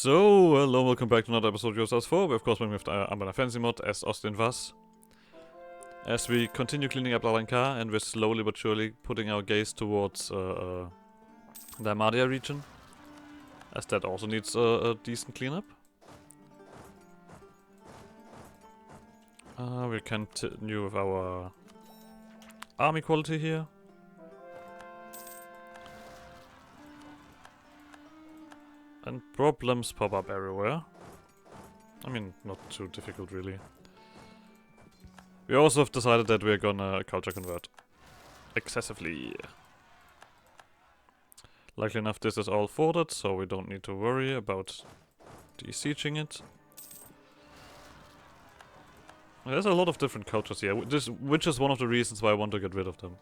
So, hello, welcome back to another episode of Yourselves 4. We're of course playing with Anbennar Fancy Mod as Austin was. As we continue cleaning up Eltikan and we're slowly but surely putting our gaze towards the Amadia region. As that also needs a decent cleanup. We continue with our army quality here. And problems pop up everywhere. I mean, not too difficult really. We also have decided that we're gonna culture convert. Excessively. Likely enough this is all forwarded, so we don't need to worry about de-sieging it. There's a lot of different cultures here, which is one of the reasons why I want to get rid of them.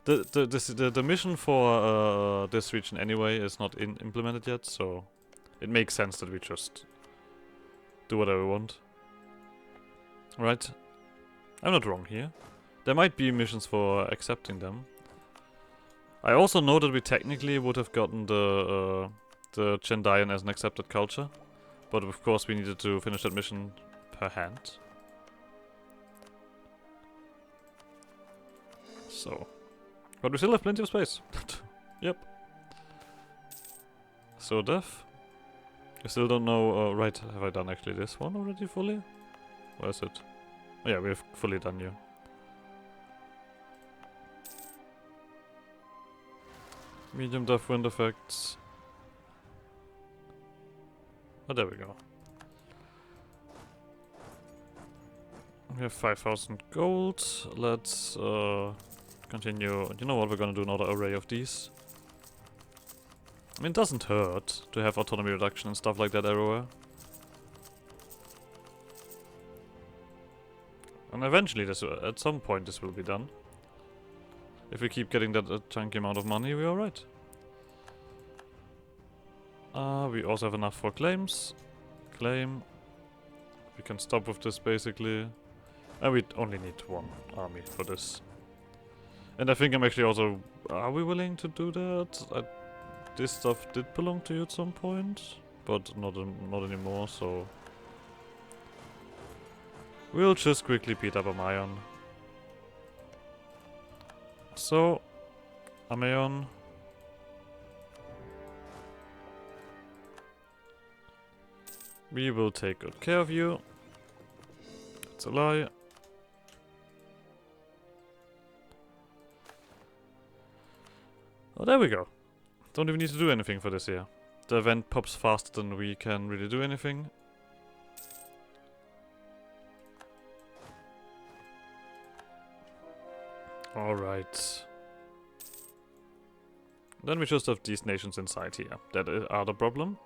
The mission for this region anyway is not implemented yet, so it makes sense that we just do whatever we want. Right? I'm not wrong here. There might be missions for accepting them. I also know that we technically would have gotten the Chendayan as an accepted culture, but of course we needed to finish that mission per hand. So. But we still have plenty of space. Yep. So def. I still don't know, right, have I done actually this one already fully? Where is it? Oh yeah, we've fully done you. Medium def wind effects. Oh, there we go. We have 5,000 gold. Let's, continue. You know what, we're gonna do another array of these. I mean, it doesn't hurt to have autonomy reduction and stuff like that everywhere. And eventually, at some point, this will be done. If we keep getting that chunky amount of money, we're alright. We also have enough for claims. Claim. We can stop with this basically. And we only need one army for this. And I think I'm actually also... Are we willing to do that? This stuff did belong to you at some point, but not anymore, so... We'll just quickly beat up Amayon. So... Amayon... We will take good care of you. It's a lie. Oh, there we go. Don't even need to do anything for this here. The event pops faster than we can really do anything. Alright. Then we just have these nations inside here that are the problem.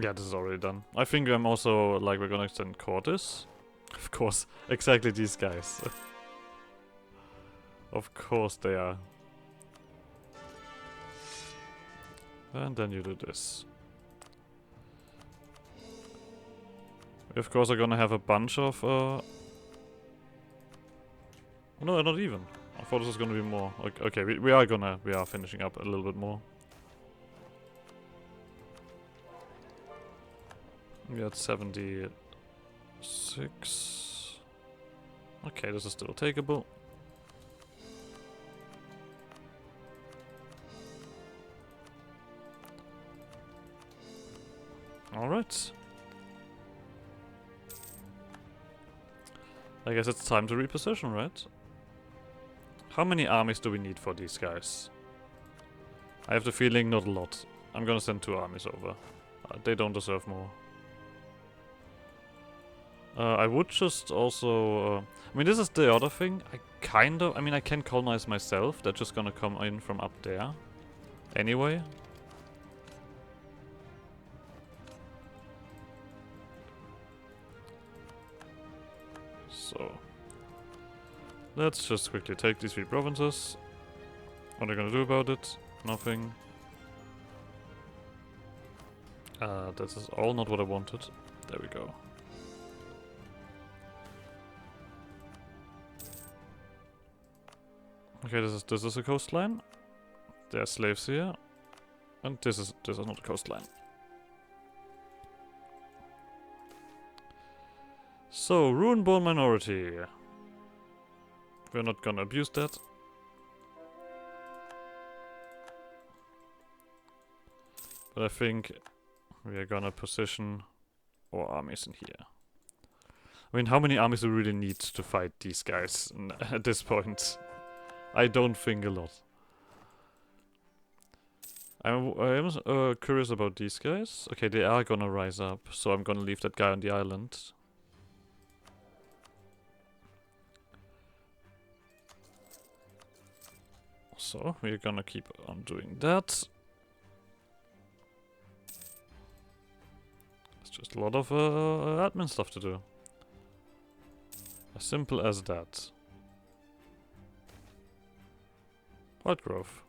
Yeah, this is already done. I think I'm also, like, we're gonna extend Cordis. Of course, exactly these guys. Of course they are. And then you do this. We of course are gonna have a bunch of no, not even. I thought this was gonna be more. Okay, we are finishing up a little bit more. We had 76. Okay, this is still takeable. Alright. I guess it's time to reposition, right? How many armies do we need for these guys? I have the feeling not a lot. I'm gonna send 2 armies over. They don't deserve more. I would just also... I mean, this is the other thing. I mean, I can colonize myself. They're just gonna come in from up there. Anyway. So, let's just quickly take these 3 provinces. What are they gonna do about it? Nothing. This is all not what I wanted. There we go. Okay, this is a coastline. There are slaves here. And this is not a coastline. So, Ruin-born minority. We're not gonna abuse that. But I think we are gonna position our armies in here. I mean, how many armies do we really need to fight these guys at this point? I don't think a lot. I am curious about these guys. Okay, they are gonna rise up, so I'm gonna leave that guy on the island. So, we're gonna keep on doing that. It's just a lot of admin stuff to do. As simple as that. Wild growth.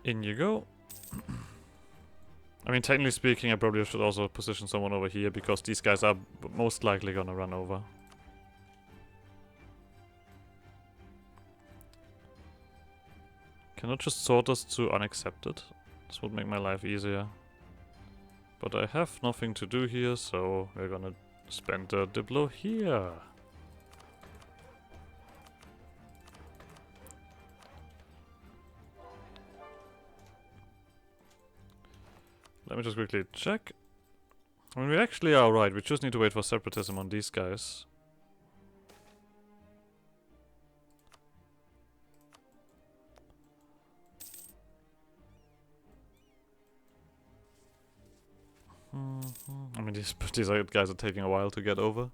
In you go. I mean, technically speaking, I probably should also position someone over here, because these guys are most likely gonna run over. Cannot just sort us to unaccepted. This would make my life easier. But I have nothing to do here, so we're gonna spend the Diplo here. Let me just quickly check. I mean, we actually are right. We just need to wait for separatism on these guys. I mean, these guys are taking a while to get over.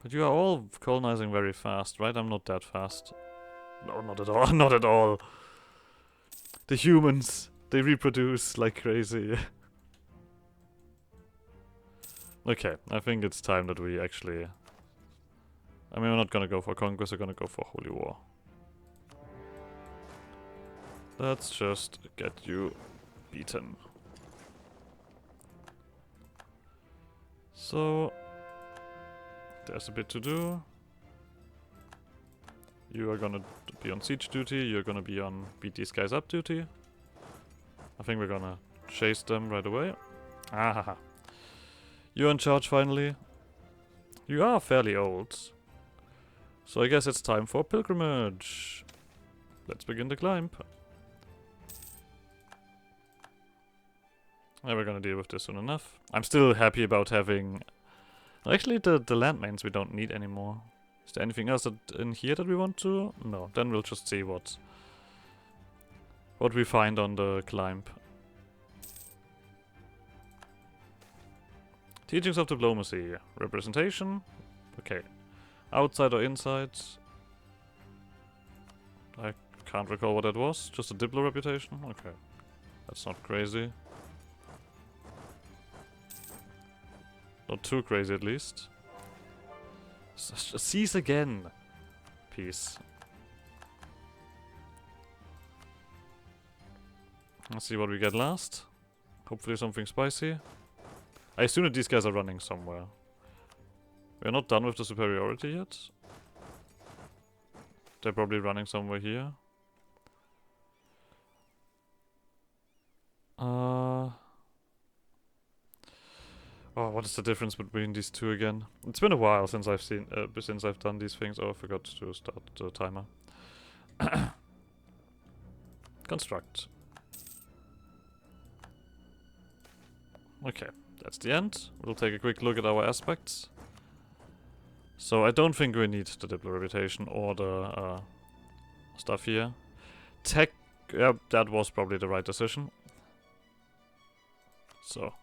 But you are all colonizing very fast, right? I'm not that fast. No, not at all. Not at all. The humans, they reproduce like crazy. Okay, I think it's time that we actually... I mean, we're not gonna go for conquest, we're gonna go for holy war. Let's just get you beaten. So, there's a bit to do. You are gonna be on siege duty, you're gonna be on beat these guys up duty. I think we're gonna chase them right away. Ah, you're in charge finally. You are fairly old. So I guess it's time for pilgrimage. Let's begin the climb. Yeah, we're gonna deal with this soon enough. I'm still happy about having... Actually, the landmains we don't need anymore. Is there anything else in here that we want to? No, then we'll just see what we find on the climb. Teachings of diplomacy. Representation. Okay. Outside or inside? I can't recall what that was. Just a diplo reputation? Okay. That's not crazy. Not too crazy, at least. Seize again! Peace. Let's see what we get last. Hopefully something spicy. I assume that these guys are running somewhere. We're not done with the superiority yet. They're probably running somewhere here. Oh, what is the difference between these two again? It's been a while since I've seen, since I've done these things. Oh, I forgot to start the timer. Construct. Okay, that's the end. We'll take a quick look at our aspects. So I don't think we need the Diplo reputation or the stuff here. Tech, yeah, that was probably the right decision. So.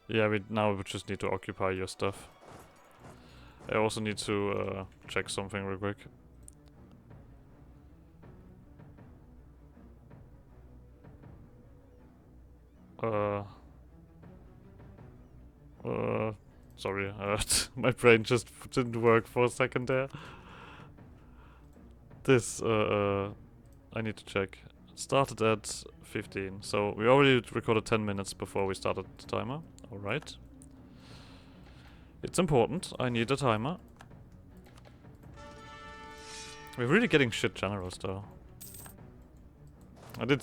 Yeah, we just need to occupy your stuff. I also need to check something real quick. Sorry, my brain just didn't work for a second there. This, I need to check. It started at 15, so we already recorded 10 minutes before we started the timer. Alright. It's important. I need a timer. We're really getting shit generals though. I did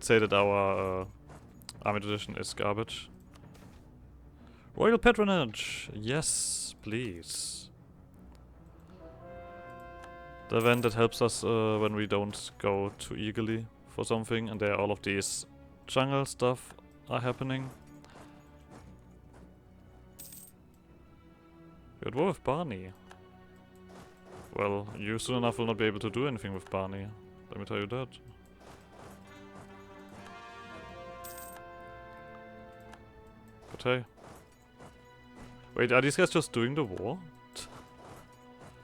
say that our army tradition is garbage. Royal patronage, yes, please. The event that helps us when we don't go too eagerly for something, and there all of these jungle stuff are happening. We're at war with Barney. Well, you soon enough will not be able to do anything with Barney. Let me tell you that. But hey. Wait, are these guys just doing the war?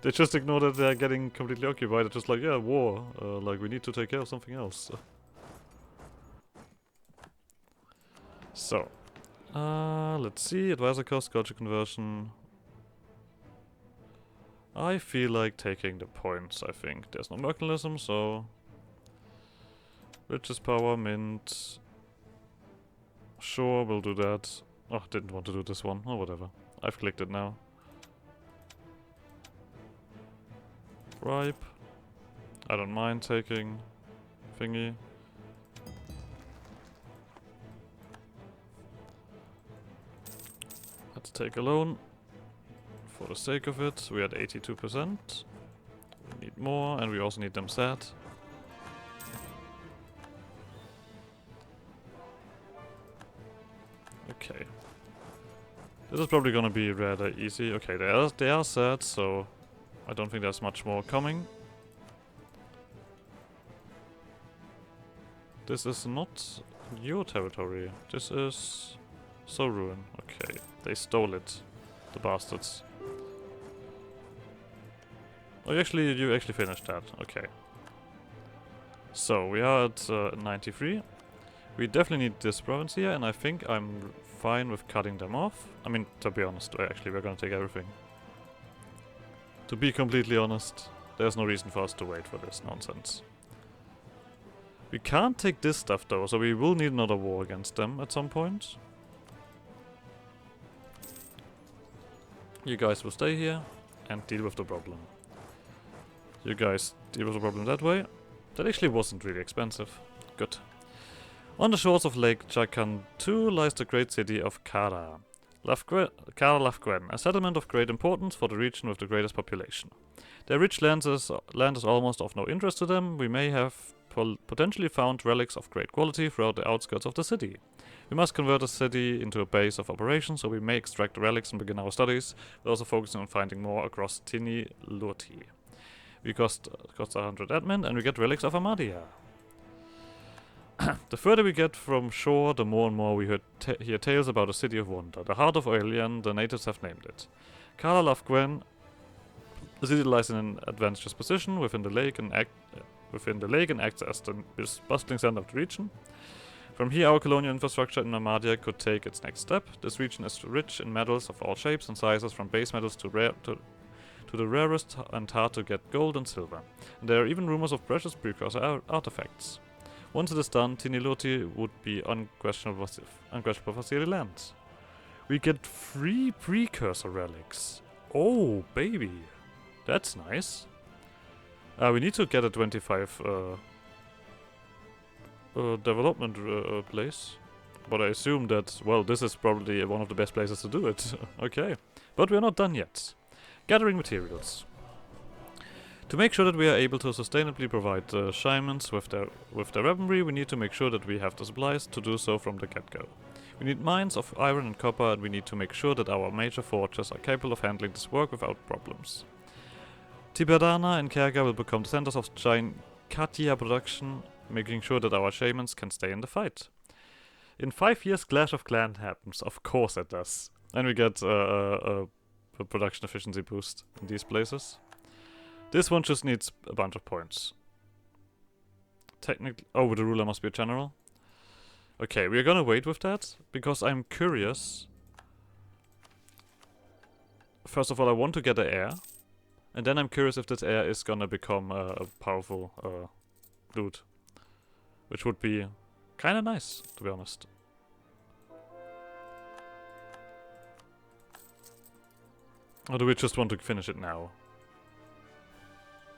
They just ignore that they're getting completely occupied. They're just like, yeah, war. Like, we need to take care of something else. So. Let's see. Advisor cost, culture conversion. I feel like taking the points, I think. There's no mercantilism, so... Richest power, mint... Sure, we'll do that. Oh, didn't want to do this one. Oh, whatever. I've clicked it now. Ripe. I don't mind taking... thingy. Let's take a loan. For the sake of it, we're at 82%. We need more, and we also need them set. Okay. This is probably gonna be rather easy. Okay, they are set, so I don't think there's much more coming. This is not your territory. This is Soruin. Okay, they stole it, the bastards. Oh, you actually finished that. Okay. So we are at 93. We definitely need this province here, and I think I'm fine with cutting them off. I mean, to be honest, actually, we're gonna take everything. To be completely honest, there's no reason for us to wait for this nonsense. We can't take this stuff though, so we will need another war against them at some point. You guys will stay here and deal with the problem. You guys deal with the problem that way. That actually wasn't really expensive. Good. On the shores of Lake Jakantu lies the great city of Kara. Kara Lafgwen, a settlement of great importance for the region with the greatest population. Their rich land is almost of no interest to them. We may have potentially found relics of great quality throughout the outskirts of the city. We must convert the city into a base of operations, so we may extract the relics and begin our studies, but also focusing on finding more across Tini Lurti. We cost 100 admin, and we get relics of Amadia. The further we get from shore, the more and more we hear tales about a city of wonder. The heart of Aelian, the natives have named it. Kala Lafgwen, the city lies in an advantageous position within the lake and acts as the bustling center of the region. From here, our colonial infrastructure in Amadia could take its next step. This region is rich in metals of all shapes and sizes, from base metals to the rarest and hard to get gold and silver. And there are even rumors of precious precursor artifacts. Once it is done, Tiniloti would be unquestionable for Siri lands. We get 3 precursor relics. Oh, baby. That's nice. We need to get a 25 development place. But I assume that, well, this is probably one of the best places to do it. Okay. But we're not done yet. Gathering materials. To make sure that we are able to sustainably provide the shamans with their weaponry, we need to make sure that we have the supplies to do so from the get-go. We need mines of iron and copper, and we need to make sure that our major forges are capable of handling this work without problems. Tiberdana and Kerga will become the centers of giant Katia production, making sure that our shamans can stay in the fight. In 5 years, Clash of Clans happens. Of course it does. And we get a production efficiency boost in these places. This one just needs a bunch of points. Technically... Oh, the ruler must be a general. Okay, we're gonna wait with that, because I'm curious. First of all, I want to get an heir. And then I'm curious if this heir is gonna become a powerful dude. Which would be kinda nice, to be honest. Or do we just want to finish it now?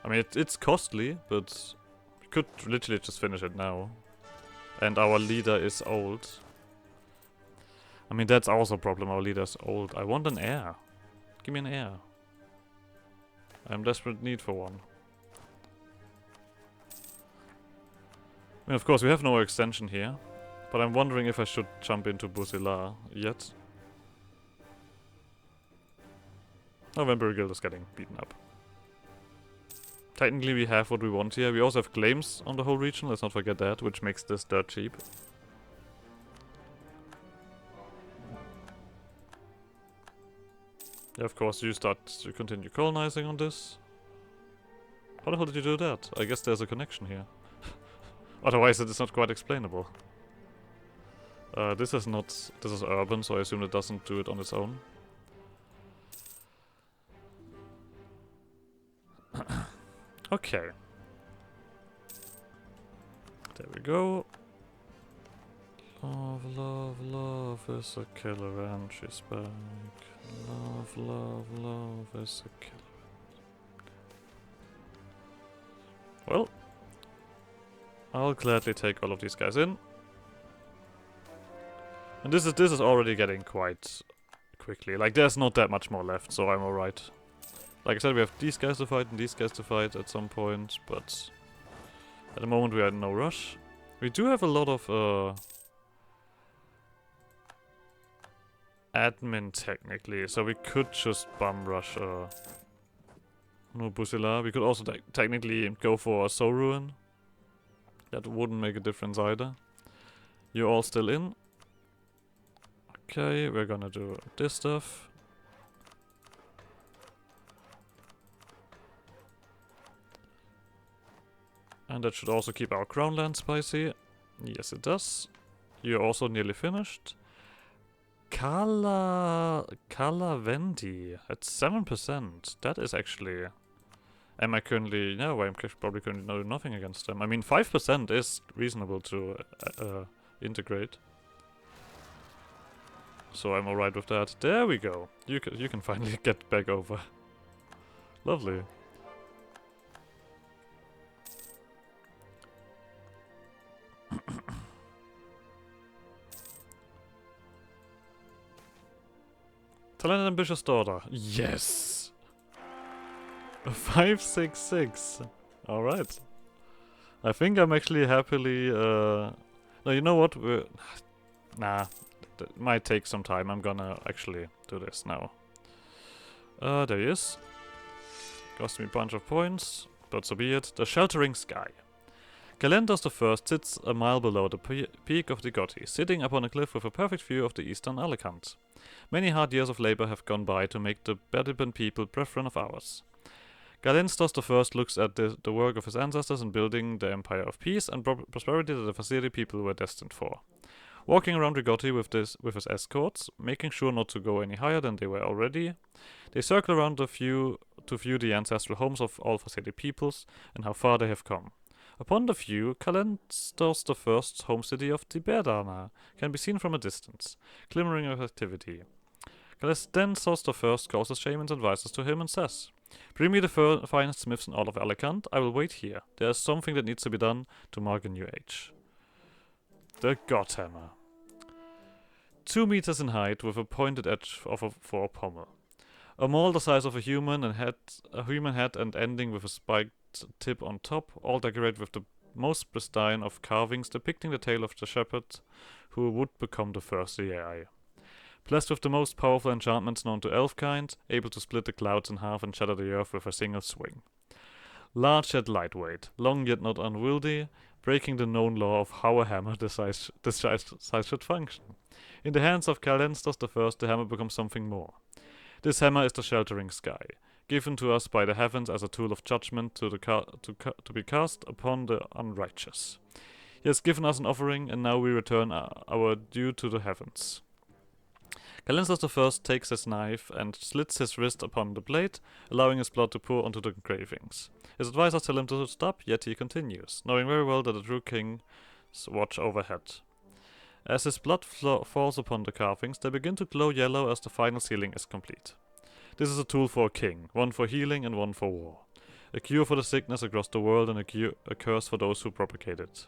I mean, it's costly, but we could literally just finish it now. And our leader is old. I mean, that's also a problem, our leader's old. I want an heir. Give me an heir. I'm desperate need for one. I mean, of course, we have no extension here. But I'm wondering if I should jump into Busila yet. Oh, Vampire Guild is getting beaten up. Technically, we have what we want here. We also have claims on the whole region, let's not forget that, which makes this dirt cheap. Yeah, of course, you continue colonizing on this. How the hell did you do that? I guess there's a connection here. Otherwise, it is not quite explainable. This is urban, so I assume it doesn't do it on its own. Okay. There we go. Love, love, love is a killer and she's back. Love, love, love is a killer. Well, I'll gladly take all of these guys in. And this is already getting quite quickly. Like, there's not that much more left, so I'm alright. Like I said, we have these guys to fight and these guys to fight at some point, but at the moment we are in no rush. We do have a lot of admin technically, so we could just bum rush no Busila. We could also technically go for a Soul Ruin. That wouldn't make a difference either. You're all still in. Okay, we're gonna do this stuff. And that should also keep our crown land spicy. Yes, it does. You're also nearly finished. Kalavendi at 7%. That is actually... Am I currently... No, I'm probably currently doing nothing against them. I mean, 5% is reasonable to integrate. So I'm alright with that. There we go. You can finally get back over. Lovely. Talented ambitious daughter. Yes! A 566. Alright. I think I'm actually happily... No, you know what? Nah. That might take some time. I'm gonna actually do this now. There he is. Cost me a bunch of points, but so be it. The Sheltering Sky. Galentos I sits a mile below the peak of the Gotti, sitting upon a cliff with a perfect view of the eastern Alicante. Many hard years of labor have gone by to make the Bediban people brethren of ours. Galentos I looks at the work of his ancestors in building the empire of peace and prosperity that the Vasiri people were destined for. Walking around Rigotti with his escorts, making sure not to go any higher than they were already, they circle around to view the ancestral homes of all Vasiri peoples and how far they have come. Upon the view, Galentos I's home city of Tiberdana can be seen from a distance, glimmering of activity. Galentos I calls his shamans and advisors to him and says, "Bring me the finest smiths in all of Alicante, I will wait here. There is something that needs to be done to mark a new age." The Godhammer. 2 meters in height with a pointed edge for a pommel. A maul the size of a human head and ending with a spiked tip on top, all decorated with the most pristine of carvings depicting the tale of the shepherd who would become the first AI. Blessed with the most powerful enchantments known to elfkind, able to split the clouds in half and shatter the earth with a single swing. Large yet lightweight, long yet not unwieldy, breaking the known law of how a hammer this size should function. In the hands of Galentos I, the hammer becomes something more. This hammer is the Sheltering Sky, given to us by the heavens as a tool of judgment to be cast upon the unrighteous. He has given us an offering, and now we return our due to the heavens. Galentos I takes his knife and slits his wrist upon the blade, allowing his blood to pour onto the engravings. His advisors tell him to stop, yet he continues, knowing very well that the true king's watch overhead. As his blood falls upon the carvings, they begin to glow yellow as the final sealing is complete. This is a tool for a king, one for healing and one for war. A cure for the sickness across the world and a curse for those who propagate it.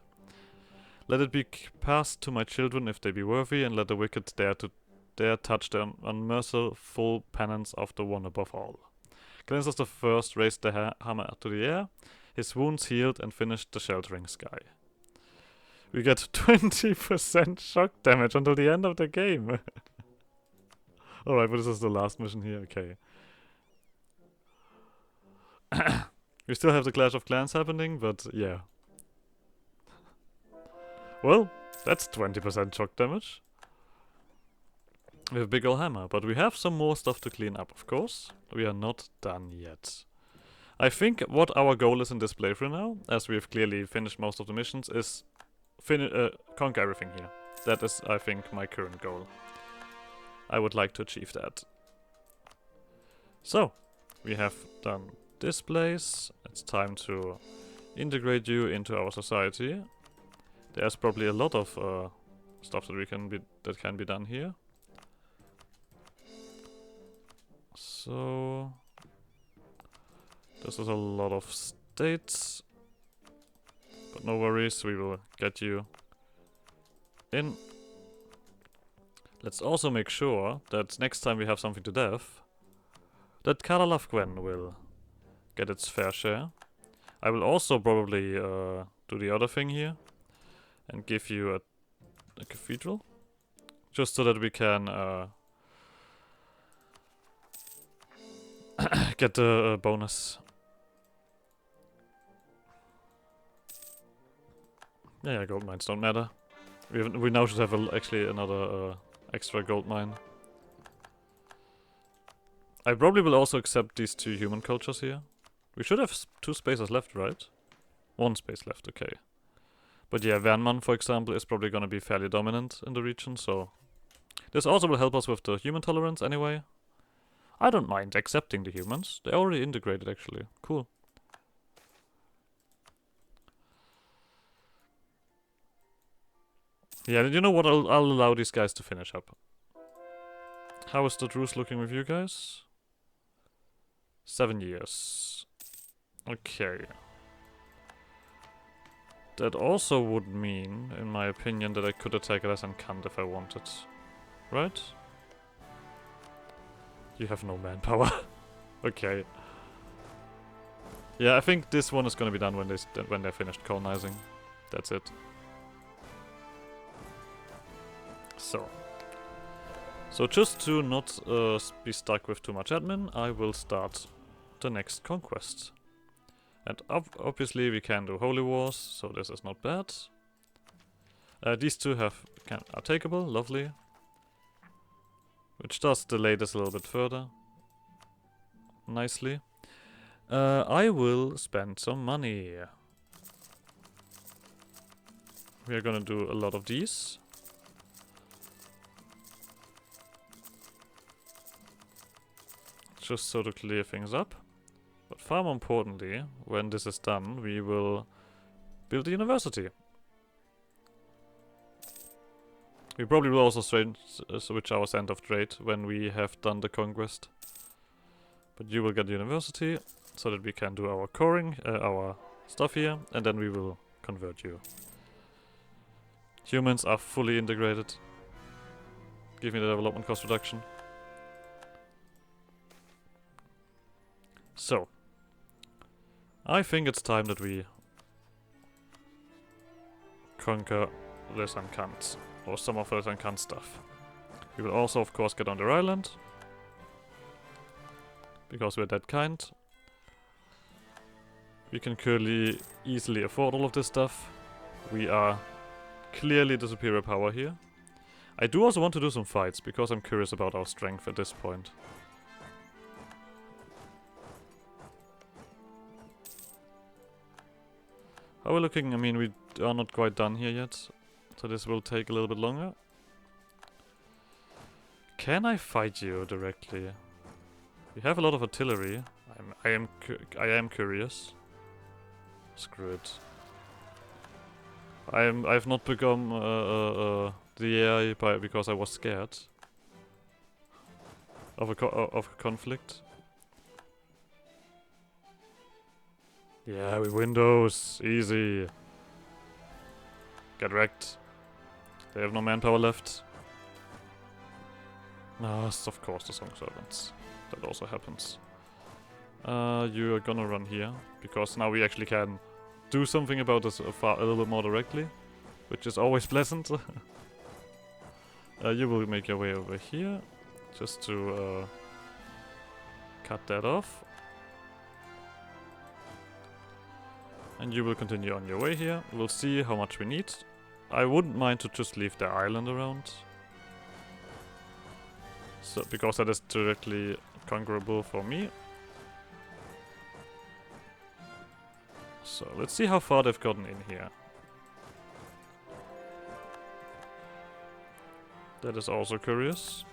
Let it be passed to my children if they be worthy, and let the wicked dare touch the unmerciful penance of the one above all. Cleanses the first raised the hammer to the air, his wounds healed and finished the sheltering sky. We get 20% shock damage until the end of the game. Alright, but this is the last mission here, okay. We still have the Clash of Clans happening, but yeah. Well, that's 20% shock damage. We have a big ol' hammer, but we have some more stuff to clean up, of course. We are not done yet. I think what our goal is in this playthrough now, as we have clearly finished most of the missions, is conquer everything here. That is, I think, my current goal. I would like to achieve that. So, we have done this place. It's time to integrate you into our society. There's probably a lot of stuff that can be done here. So this is a lot of states, but no worries, we will get you in. Let's also make sure that next time we have something to dev, that Karalafgwen will get its fair share. I will also probably do the other thing here and give you a cathedral, just so that we can get the bonus. Yeah, gold mines don't matter. We now should have actually another extra gold mine. I probably will also accept these 2 human cultures here. We should have 2 spaces left, right? 1 space left, okay. But yeah, Vernman, for example, is probably gonna be fairly dominant in the region, so... This also will help us with the human tolerance anyway. I don't mind accepting the humans. They're already integrated, actually. Cool. Yeah, you know what? I'll allow these guys to finish up. How is the truce looking with you guys? 7 years. Okay. That also would mean, in my opinion, that I could attack Kant if I wanted. Right? You have no manpower. Okay. Yeah, I think this one is gonna be done when they're finished colonizing. That's it. So just to not be stuck with too much admin, I will start the next conquest. And obviously we can do holy wars, so this is not bad. These 2 are takeable, lovely. Which does delay this a little bit further. Nicely. I will spend some money. We are gonna do a lot of these. Just so to clear things up. But far more importantly, when this is done, we will build a university. We probably will also switch our center of trade when we have done the conquest. But you will get a university, so that we can do our coring, our stuff here, and then we will convert you. Humans are fully integrated. Give me the development cost reduction. So, I think it's time that we conquer this Kant, or some of this Kant stuff. We will also, of course, get on their island, because we're that kind. We can currently easily afford all of this stuff. We are clearly the superior power here. I do also want to do some fights, because I'm curious about our strength at this point. How are we looking? I mean, we are not quite done here yet, so this will take a little bit longer. Can I fight you directly? We have a lot of artillery. I am curious. Screw it. I've not become the AI because I was scared. of a conflict. Yeah, we win those. Easy. Get wrecked. They have no manpower left. Ah, of course the Song Servants. That also happens. You're gonna run here, because now we actually can do something about this a little bit more directly, which is always pleasant. You will make your way over here, just to cut that off. And you will continue on your way here. We'll see how much we need. I wouldn't mind to just leave the island around. So, because that is directly conquerable for me. So, let's see how far they've gotten in here. That is also curious.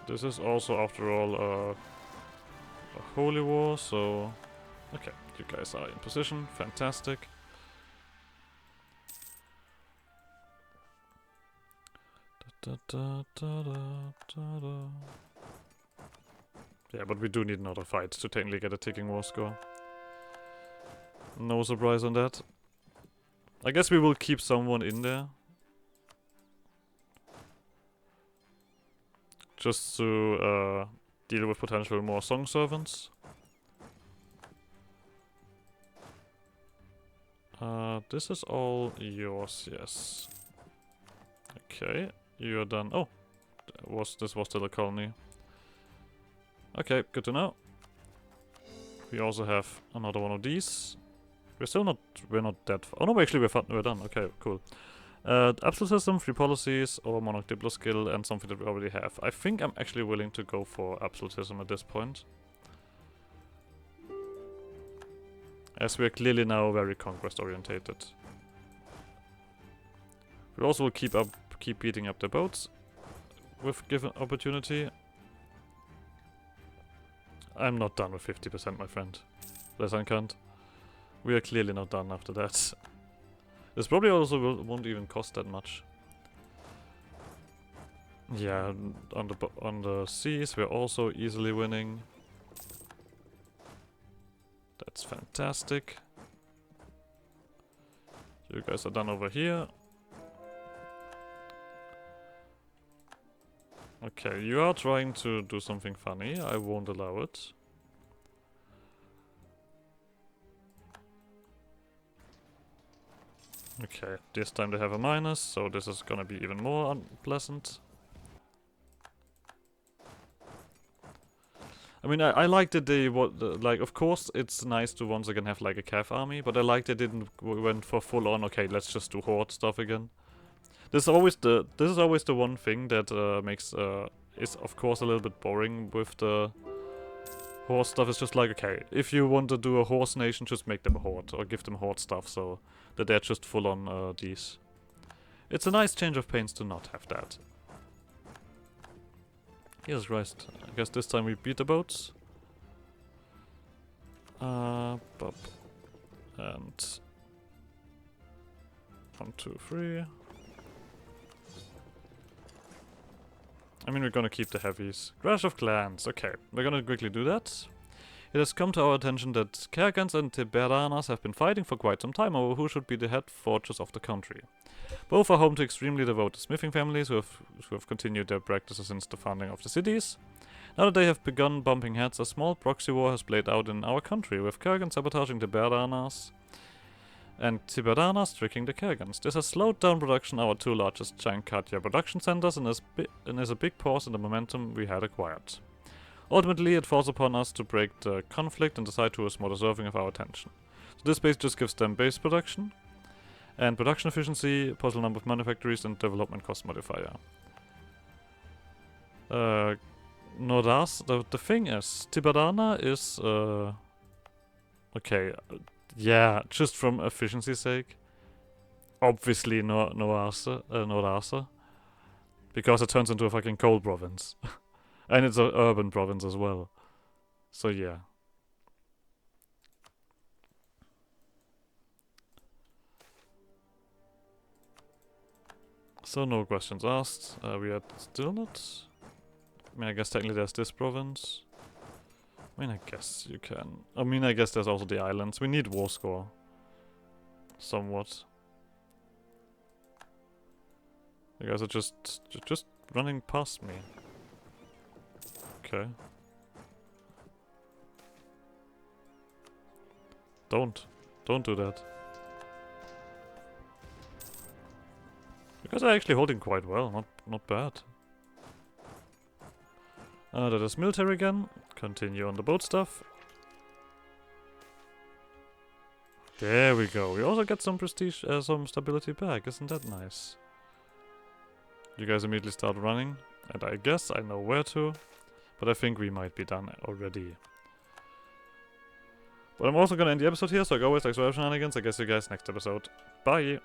This is also, after all, a holy war, so... Okay, you guys are in position. Fantastic. Yeah, but we do need another fight to technically get a ticking war score. No surprise on that. I guess we will keep someone in there. Just to deal with potential more song servants. This is all yours, yes. Okay, you're done. Oh, this was still a colony. Okay, good to know. We also have another one of these. We're not that far. Oh no, actually we're done. Okay, cool. Absolutism, free policies, or monarch diplo skill, and something that we already have. I think I'm actually willing to go for absolutism at this point. As we're clearly now very conquest orientated. We also will keep beating up the boats with given opportunity. I'm not done with 50%, my friend. Less Eltikan. We are clearly not done after that. This probably also won't even cost that much. Yeah, on the seas we're also easily winning. That's fantastic. You guys are done over here. Okay, you are trying to do something funny. I won't allow it. Okay, this time they have a minus, so this is gonna be even more unpleasant. I mean, I like that they like. Of course, it's nice to once again have like a cav army, but I like they didn't went for full on. Okay, let's just do horde stuff again. This is always the one thing that makes is of course a little bit boring with the horde stuff. It's just like, okay, if you want to do a horse nation, just make them a horde or give them horde stuff so that they're just full on these. It's a nice change of pains to not have that. Jesus Christ. I guess this time we beat the boats. And 1, 2, 3. I mean, we're gonna keep the heavies. Crash of Clans. Okay, we're gonna quickly do that. It has come to our attention that Kergans and Tiberanas have been fighting for quite some time over who should be the head fortress of the country. Both are home to extremely devoted smithing families who have continued their practices since the founding of the cities. Now that they have begun bumping heads, a small proxy war has played out in our country, with Kergans sabotaging Tiberanas and Tiberanas tricking the Kergans. This has slowed down production our two largest Chankatya production centers and is a big pause in the momentum we had acquired. Ultimately, it falls upon us to break the conflict and decide who is more deserving of our attention. So this base just gives them base production, and production efficiency, possible number of manufactories, and development cost modifier. Nodas, the thing is, Tiberana is, okay, yeah, just from efficiency's sake. Obviously Norasa, because it turns into a fucking coal province. And it's an urban province as well. So yeah. So no questions asked. We are still not... I mean, I guess technically there's this province. I mean, I guess you can... I mean, I guess there's also the islands. We need war score. Somewhat. You guys are just running past me. Okay. Don't do that. You guys are actually holding quite well, not bad. That is military again. Continue on the boat stuff. There we go. We also get some prestige, some stability back. Isn't that nice? You guys immediately start running, and I guess I know where to, but I think we might be done already. But I'm also gonna end the episode here, so go with like shenanigans. I guess you guys next episode. Bye!